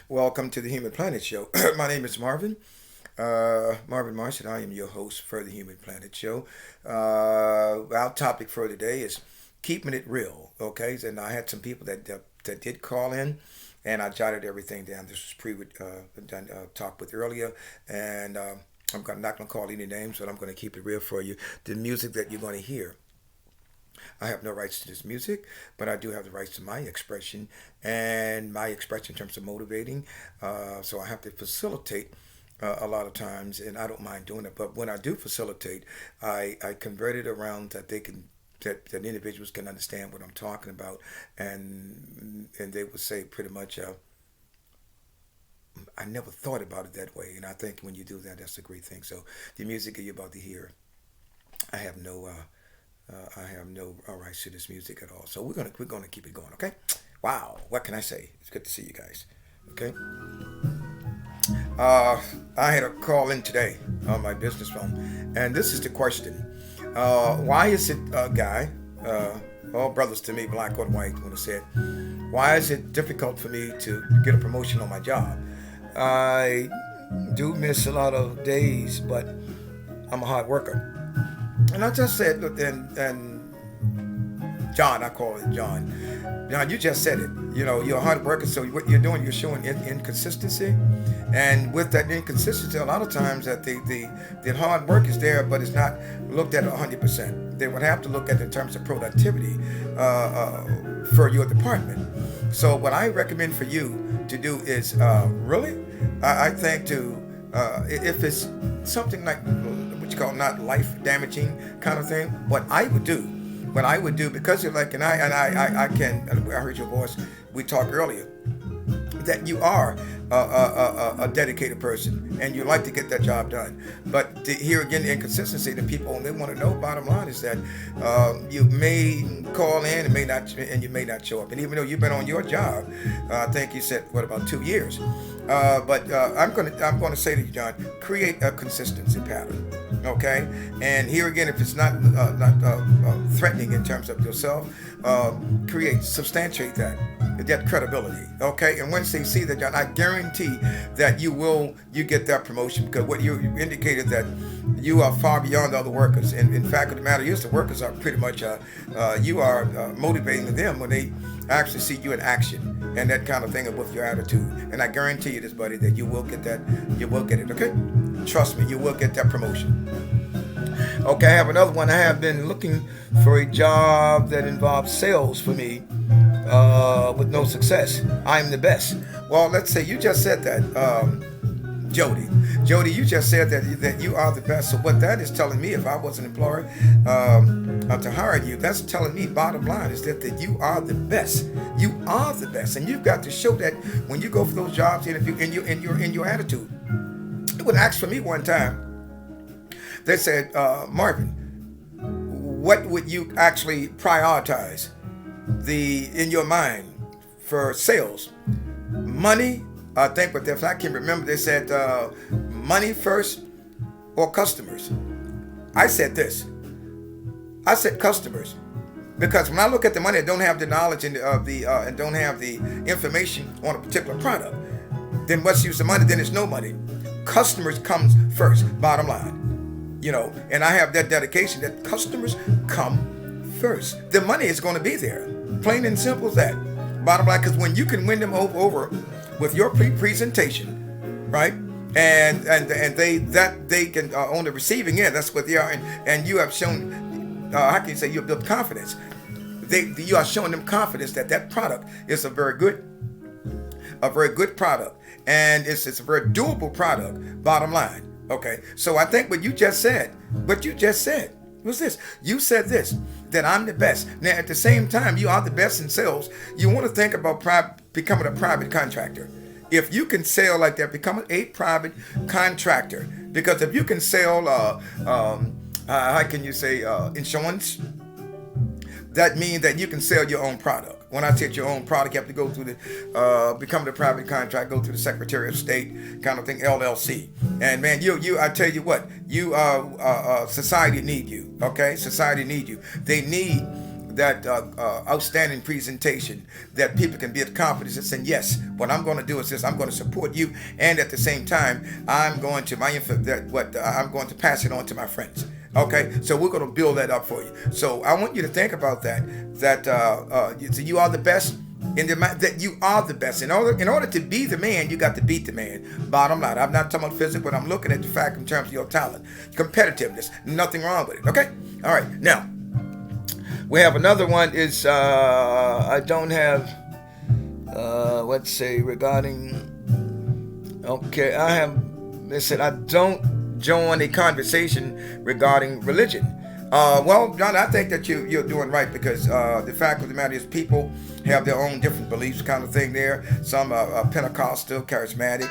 Welcome to the Human Planet Show. My name is Marvin Marsh, and I am your host for the Human Planet Show. Our topic for today is keeping it real. Okay, and I had some people that did call in, and I jotted everything down. This was done talked with earlier, and not going to call any names, but I'm going to keep it real for you. The music that you're going to hear, I have no rights to this music, but I do have the rights to my expression and my expression in terms of motivating. So I have to facilitate a lot of times, and I don't mind doing it. But when I do facilitate, I convert it around that they can that individuals can understand what I'm talking about, and they would say pretty much. I never thought about it that way, and I think when you do that, that's a great thing. So the music that you're about to hear, I have no rights to this music at all. So we're gonna keep it going. Okay. Wow. What can I say? It's good to see you guys. Okay. I had a call in today on my business phone, and this is the question: why is it, guy? All brothers to me, black or white, want to say it. Why is it difficult for me to get a promotion on my job? I do miss a lot of days, but I'm a hard worker. And I just said, and John, I call it John. John, you just said it. You know, you're a hard worker, so what you're doing, you're showing inconsistency. And with that inconsistency, a lot of times that the hard work is there, but it's not looked at 100%. They would have to look at it in terms of productivity for your department. So what I recommend for you to do is I think if it's something like what you call not life damaging kind of thing, what I would do because you're like, I heard your voice. We talked earlier that you are a dedicated person and you like to get that job done. But here again, the inconsistency that people they want to know. Bottom line is that you may call in and you may not show up. And even though you've been on your job, I think you said about 2 years. But I'm going to say to you, John, create a consistency pattern. Okay, and here again, if it's not threatening in terms of yourself, substantiate that credibility. Okay, and once they see that, John, I guarantee that you get that promotion because what you indicated that you are far beyond other workers. And in fact, the matter is, the workers are pretty much you are motivating them when they actually see you in action and that kind of thing with your attitude. And I guarantee you this, buddy, that you will get that. You will get it. Okay, trust me, you will get that promotion. Okay, I have another one. I have been looking for a job that involves sales for me with no success. I'm the best. Well, let's say you just said that, Jody. Jody, you just said that you are the best. So what that is telling me, if I was an employer to hire you, that's telling me, bottom line, is that you are the best. You are the best, and you've got to show that when you go for those jobs interview in your attitude. It was asked for me one time. They said, Marvin, what would you actually prioritize in your mind for sales? Money, I think, but if I can remember, they said money first or customers. I said this. I said customers, because when I look at the money, I don't have the knowledge and don't have the information on a particular product. Then what's use of money? Then it's no money. Customers comes first. Bottom line. You know, and I have that dedication that customers come first. The money is going to be there, plain and simple as that. Bottom line, because when you can win them over with your presentation, right, and they can on the receiving end, that's what they are, and you have shown, how can you say you have built confidence? You are showing them confidence that product is a very good product, and it's a very doable product. Bottom line. Okay, so I think what you just said was this. You said this, that I'm the best. Now, at the same time, you are the best in sales. You want to think about becoming a private contractor. If you can sell like that, become a private contractor. Because if you can sell, how can you say, insurance, that means that you can sell your own product. When I say your own product, you have to go through become the private contract, go through the Secretary of State kind of thing, LLC. And man, I tell you what, society need you. Okay, society need you. They need that outstanding presentation that people can build confidence and saying, yes, what I'm going to do is this: I'm going to support you, and at the same time, I'm going to I'm going to pass it on to my friends. Okay, so we're going to build that up for you. So I want you to think about that. You are the best. That you are the best. In order to be the man, you got to beat the man. Bottom line. I'm not talking about physics, but I'm looking at the fact in terms of your talent, competitiveness. Nothing wrong with it. Okay. All right. Now we have another one. Is I don't have. Let's say regarding. Okay, I have. They said I don't join a conversation regarding religion. Well, John, I think that you're doing right, because the fact of the matter is people have their own different beliefs, kind of thing there. Some are Pentecostal, charismatic,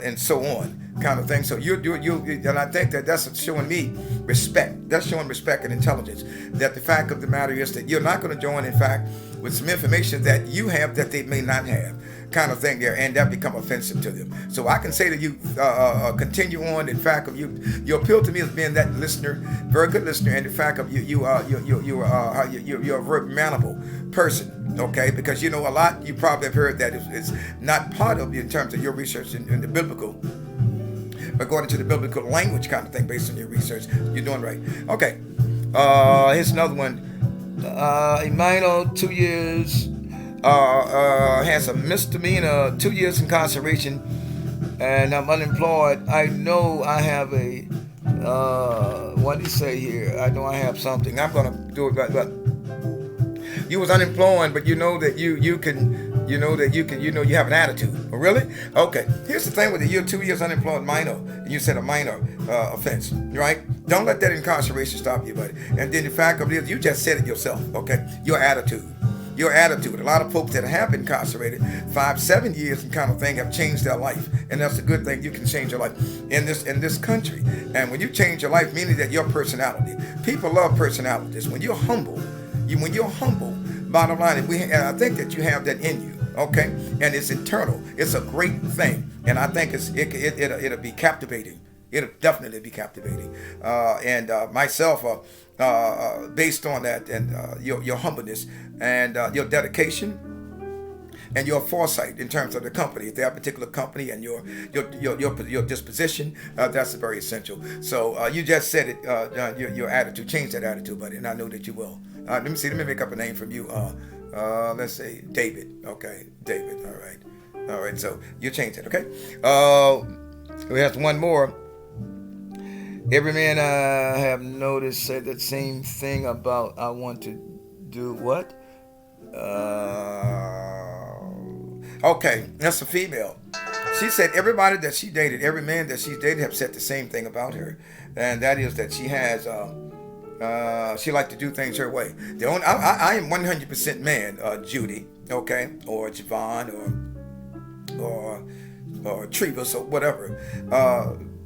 and so on, kind of thing. So and I think that's showing me respect. That's showing respect and intelligence. That the fact of the matter is that you're not going to join, in fact, with some information that you have that they may not have, kind of thing there, and that become offensive to them. So I can say to you, continue on. In fact, of you appeal to me as being that listener, very good listener, and in fact of you're a very manable person, okay? Because you know a lot. You probably have heard that is not part of you in terms of your research in the biblical, according to the biblical language, kind of thing, based on your research. You're doing right. Okay. Here's another one. Emmanuel, 2 years. Has a misdemeanor, 2 years incarceration, and I'm unemployed. I know I have a what do you say here? I know I have something. I'm gonna do it, but you was unemployed, but you know that you have an attitude. Oh, really? Okay. Here's the thing with it. You're 2 years unemployed, minor, and you said a minor offense, right? Don't let that incarceration stop you, buddy. And then the fact of it is, you just said it yourself. Okay, your attitude. Your attitude. A lot of folks that have been incarcerated 5-7 years and kind of thing have changed their life, and that's a good thing. You can change your life in this country, and when you change your life, meaning that your personality. People love personalities. When you're humble, bottom line, and I think that you have that in you. Okay, and it's internal. It's a great thing, and I think it'll be captivating. It'll definitely be captivating. And myself, based on that, and your humbleness and your dedication and your foresight in terms of the company, that particular company, and your disposition, that's very essential. So you just said it. Your attitude, change that attitude, buddy, and I know that you will. Let me make up a name from you. Let's say David. Okay, David. All right. So you change it. Okay. We have one more. Every man I have noticed said that same thing about I want to do what? Okay, that's a female. She said everybody that she dated, every man that she's dated have said the same thing about her, and that is that she has she likes to do things her way. I am 100% man, Judy, okay, or Javon, or Trevas, or whatever.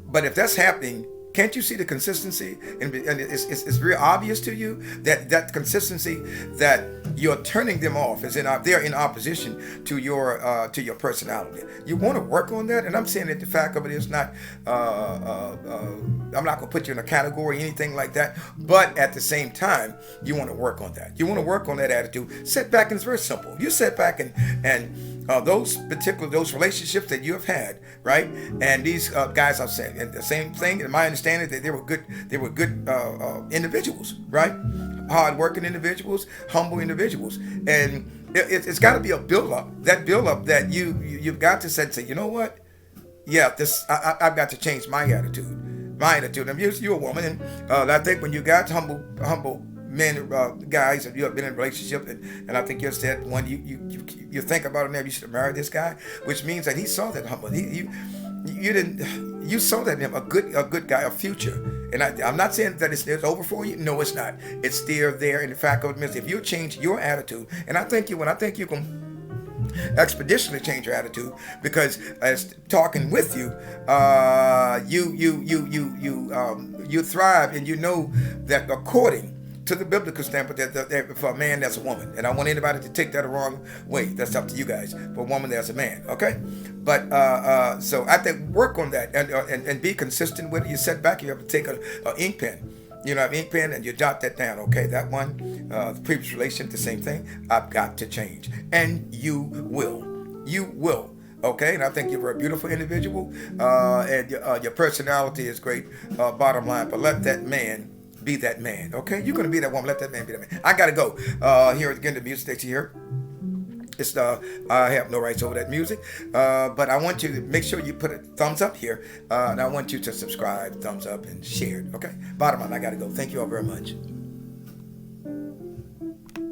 But if that's happening, can't you see the consistency? And it's very obvious to you that consistency, that you're turning them off, they're in opposition to your personality. You want to work on that, and I'm saying that the fact of it is not. I'm not going to put you in a category, anything like that. But at the same time, you want to work on that. You want to work on that attitude. Sit back, and it's very simple. You sit back and those relationships that you have had, right? And these guys are saying, and the same thing. In my understanding, that they were good individuals, right? Hard-working individuals, humble individuals, and it's got to be a build-up. That build-up that you've got to say, you know what? Yeah, I've got to change my attitude. And you're a woman, and I think when you got humble men, guys, and you have been in a relationship, and I think you said one, you think about it now, you should have married this guy, which means that he saw that humble. You saw that in him, a good guy, a future. And I'm not saying that it's over for you. No, it's not. It's still there. And the fact of it is, if you change your attitude, and I think you can expeditionally change your attitude, because as talking with you, you thrive, and you know that according to the biblical standpoint, that for a man that's a woman, and I want anybody to take that the wrong way. That's up to you guys. For a woman, there's a man. Okay, but so I think work on that and be consistent with it. You set back, you have to take an ink pen, You know, ink pen, and you jot that down. Okay, that one, the previous relationship, the same thing. I've got to change, and you will. You will. Okay, and I think you're a beautiful individual, and your personality is great. Bottom line, but let that man be that man. Okay, you're gonna be that woman. Let that man be that man. I gotta go. Here again, the music that you hear. It's I have no rights over that music, but I want you to make sure you put a thumbs up here, and I want you to subscribe, thumbs up, and share it. Okay. Bottom line, I gotta go. Thank you all very much.